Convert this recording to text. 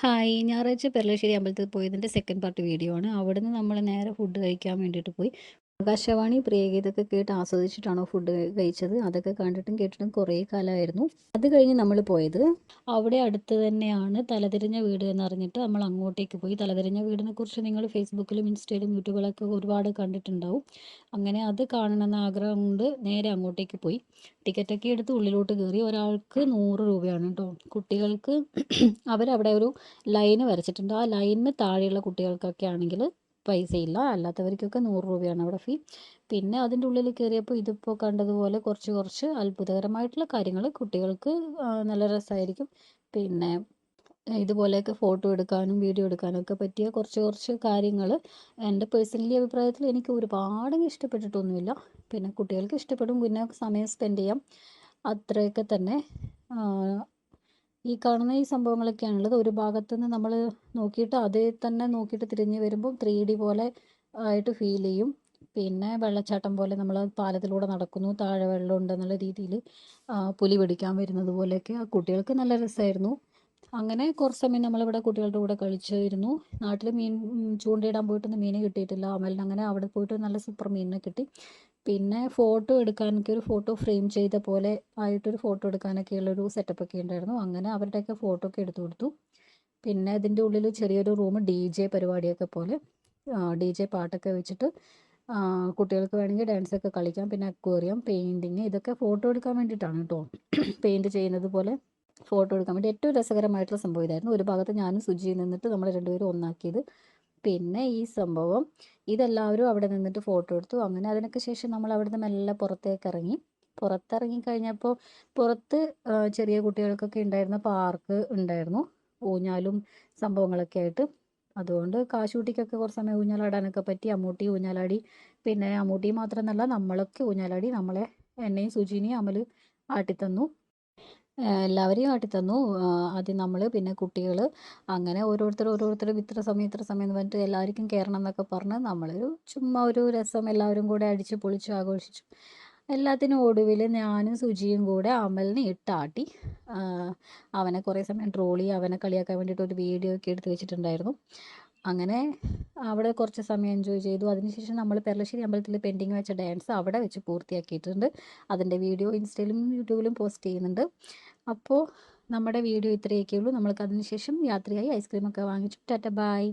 Hi! ഞായറാഴ്ച പെരളശ്ശേരി അമ്പലത്തിൽ പോയതിൻ്റെ സെക്കൻഡ് പാർട്ട് വീഡിയോ ആണ്. അവിടുന്ന് നമ്മൾ നേരെ ഫുഡ് കഴിക്കാൻ വേണ്ടിയിട്ട് പോയി. ആകാശവാണി പ്രിയഗീതൊക്കെ കേട്ട് ആസ്വദിച്ചിട്ടാണോ ഫുഡ് കഴിച്ചത്. അതൊക്കെ കണ്ടിട്ടും കേട്ടിട്ടും കുറേ കാലമായിരുന്നു. അത് കഴിഞ്ഞ് നമ്മൾ പോയത് അവിടെ അടുത്ത് തന്നെയാണ് തലതിരിഞ്ഞ വീട് എന്നറിഞ്ഞിട്ട് നമ്മൾ അങ്ങോട്ടേക്ക് പോയി. തലതിരിഞ്ഞ വീടിനെ കുറിച്ച് നിങ്ങൾ ഫേസ്ബുക്കിലും ഇൻസ്റ്റയിലും യൂട്യൂബിലൊക്കെ ഒരുപാട് കണ്ടിട്ടുണ്ടാവും. അങ്ങനെ അത് കാണണമെന്ന ആഗ്രഹം കൊണ്ട് നേരെ അങ്ങോട്ടേക്ക് പോയി. ടിക്കറ്റൊക്കെ എടുത്ത് ഉള്ളിലോട്ട് കയറി. ഒരാൾക്ക് 100 രൂപയാണ് കേട്ടോ. കുട്ടികൾക്ക് അവരവിടെ ഒരു ലൈന് വരച്ചിട്ടുണ്ട്. ആ ലൈനിന് താഴെയുള്ള കുട്ടികൾക്കൊക്കെ ആണെങ്കിൽ പൈസയില്ല, അല്ലാത്തവർക്കൊക്കെ 100 രൂപയാണ് അവിടെ ഫീ. പിന്നെ അതിൻ്റെ ഉള്ളിൽ കയറിയപ്പോൾ ഇതിപ്പോൾ കണ്ടതുപോലെ കുറച്ച് കുറച്ച് അത്ഭുതകരമായിട്ടുള്ള കാര്യങ്ങൾ കുട്ടികൾക്ക് നല്ല രസമായിരിക്കും. പിന്നെ ഇതുപോലെയൊക്കെ ഫോട്ടോ എടുക്കാനും വീഡിയോ എടുക്കാനും ഒക്കെ പറ്റിയ കുറച്ച് കുറച്ച് കാര്യങ്ങൾ എൻ്റെ പേഴ്സണലി അഭിപ്രായത്തിൽ എനിക്ക് ഒരുപാട് ഇഷ്ടപ്പെട്ടിട്ടൊന്നുമില്ല. പിന്നെ കുട്ടികൾക്ക് ഇഷ്ടപ്പെടും, പിന്നെ സമയം സ്പെൻഡ് ചെയ്യാം, അത്രയൊക്കെ തന്നെ. ഈ കാണുന്ന ഈ സംഭവങ്ങളൊക്കെയാണുള്ളത്. ഒരു ഭാഗത്തുനിന്ന് നമ്മൾ നോക്കിയിട്ട് അതേ തന്നെ നോക്കിയിട്ട് തിരിഞ്ഞ് വരുമ്പോൾ 3D പോലെ ആയിട്ട് ഫീൽ ചെയ്യും. പിന്നെ വെള്ളച്ചാട്ടം പോലെ നമ്മൾ പാലത്തിലൂടെ നടക്കുന്നു, താഴെ വെള്ളം ഉണ്ടെന്നുള്ള രീതിയിൽ പുലി പിടിക്കാൻ വരുന്നത് പോലെയൊക്കെ ആ കുട്ടികൾക്ക് നല്ല രസമായിരുന്നു. അങ്ങനെ കുറച്ച് സമയം നമ്മളിവിടെ കുട്ടികളുടെ കൂടെ കളിച്ചിരുന്നു. നാട്ടിൽ മീൻ ചൂണ്ടയിടാൻ പോയിട്ടൊന്നും മീൻ കിട്ടിയിട്ടില്ല അമലിന്. അങ്ങനെ അവിടെ പോയിട്ട് നല്ല സൂപ്പർ മീനിനെ കിട്ടി. പിന്നെ ഫോട്ടോ എടുക്കാനൊക്കെ ഒരു ഫോട്ടോ ഫ്രെയിം ചെയ്ത പോലെ ആയിട്ടൊരു ഫോട്ടോ എടുക്കാനൊക്കെ ഉള്ളൊരു സെറ്റപ്പൊക്കെ ഉണ്ടായിരുന്നു. അങ്ങനെ അവരുടെയൊക്കെ ഫോട്ടോ ഒക്കെ എടുത്തു കൊടുത്തു. പിന്നെ ഇതിൻ്റെ ഉള്ളിൽ ചെറിയൊരു റൂം DJ പരിപാടിയൊക്കെ പോലെ DJ പാട്ടൊക്കെ വെച്ചിട്ട് കുട്ടികൾക്ക് വേണമെങ്കിൽ ഡാൻസൊക്കെ കളിക്കാം. പിന്നെ അക്വേറിയം, പെയിൻറ്റിങ്, ഇതൊക്കെ ഫോട്ടോ എടുക്കാൻ വേണ്ടിയിട്ടാണ് കേട്ടോ. പെയിൻറ്റ് ചെയ്യുന്നത് പോലെ ഫോട്ടോ എടുക്കാൻ വേണ്ടി ഏറ്റവും രസകരമായിട്ടുള്ള സംഭവം ഇതായിരുന്നു. ഒരു ഭാഗത്ത് ഞാനും സുജിയും നിന്നിട്ട് നമ്മൾ രണ്ടുപേരും ഒന്നാക്കിയത്. പിന്നെ ഈ സംഭവം ഇതെല്ലാവരും അവിടെ നിന്നിട്ട് ഫോട്ടോ എടുത്തു. അങ്ങനെ അതിനൊക്കെ ശേഷം നമ്മൾ അവിടുന്ന് മെല്ലെ പുറത്തേക്ക് ഇറങ്ങി. പുറത്തിറങ്ങി കഴിഞ്ഞപ്പോൾ പുറത്ത് ചെറിയ കുട്ടികൾക്കൊക്കെ ഉണ്ടായിരുന്ന പാർക്ക് ഉണ്ടായിരുന്നു, ഊഞ്ഞാലും സംഭവങ്ങളൊക്കെ ആയിട്ട്. അതുകൊണ്ട് കാശൂട്ടിക്കൊക്കെ കുറച്ച് സമയം ഊഞ്ഞാലാടാനൊക്കെ പറ്റി. അമ്മൂട്ടി ഊഞ്ഞാലാടി. പിന്നെ അമ്മൂട്ടി മാത്രമെന്നല്ല, നമ്മളൊക്കെ ഊഞ്ഞാലാടി. എന്നെയും സുജീനെയും അമൽ ആട്ടിത്തന്നു. എല്ലാവരെയും ആട്ടിത്തന്നു. ആദ്യം നമ്മൾ, പിന്നെ കുട്ടികൾ, അങ്ങനെ ഓരോരുത്തർ ഇത്ര സമയം എന്ന് പറഞ്ഞിട്ട് എല്ലാവർക്കും കയറണം എന്നൊക്കെ പറഞ്ഞ് നമ്മളൊരു ചുമ്മാ ഒരു രസം എല്ലാവരും കൂടെ അടിച്ച് പൊളിച്ച് ആഘോഷിച്ചു. എല്ലാത്തിനും ഒടുവിൽ ഞാനും സുജിയും കൂടെ അമലിനെ ഇട്ടാട്ടി. അവനെ കുറേ സമയം ട്രോളി, അവനെ കളിയാക്കാൻ വേണ്ടിയിട്ട് ഒരു വീഡിയോ ഒക്കെ എടുത്ത് വെച്ചിട്ടുണ്ടായിരുന്നു. അങ്ങനെ അവിടെ കുറച്ച് സമയം എൻജോയ് ചെയ്തു. അതിനുശേഷം നമ്മൾ പെരളശ്ശേരി അമ്പലത്തിൽ പെൻഡിങ് വെച്ച ഡാൻസ് അവിടെ വെച്ച് പൂർത്തിയാക്കിയിട്ടുണ്ട്. അതിൻ്റെ വീഡിയോ ഇൻസ്റ്റയിലും യൂട്യൂബിലും പോസ്റ്റ് ചെയ്യുന്നുണ്ട്. അപ്പോൾ നമ്മുടെ വീഡിയോ ഇത്രയൊക്കെ ഉള്ളൂ. നമ്മൾക്ക് അതിനുശേഷം യാത്രയായി ഐസ്ക്രീമൊക്കെ വാങ്ങിച്ചു. ടാറ്റ ബൈ.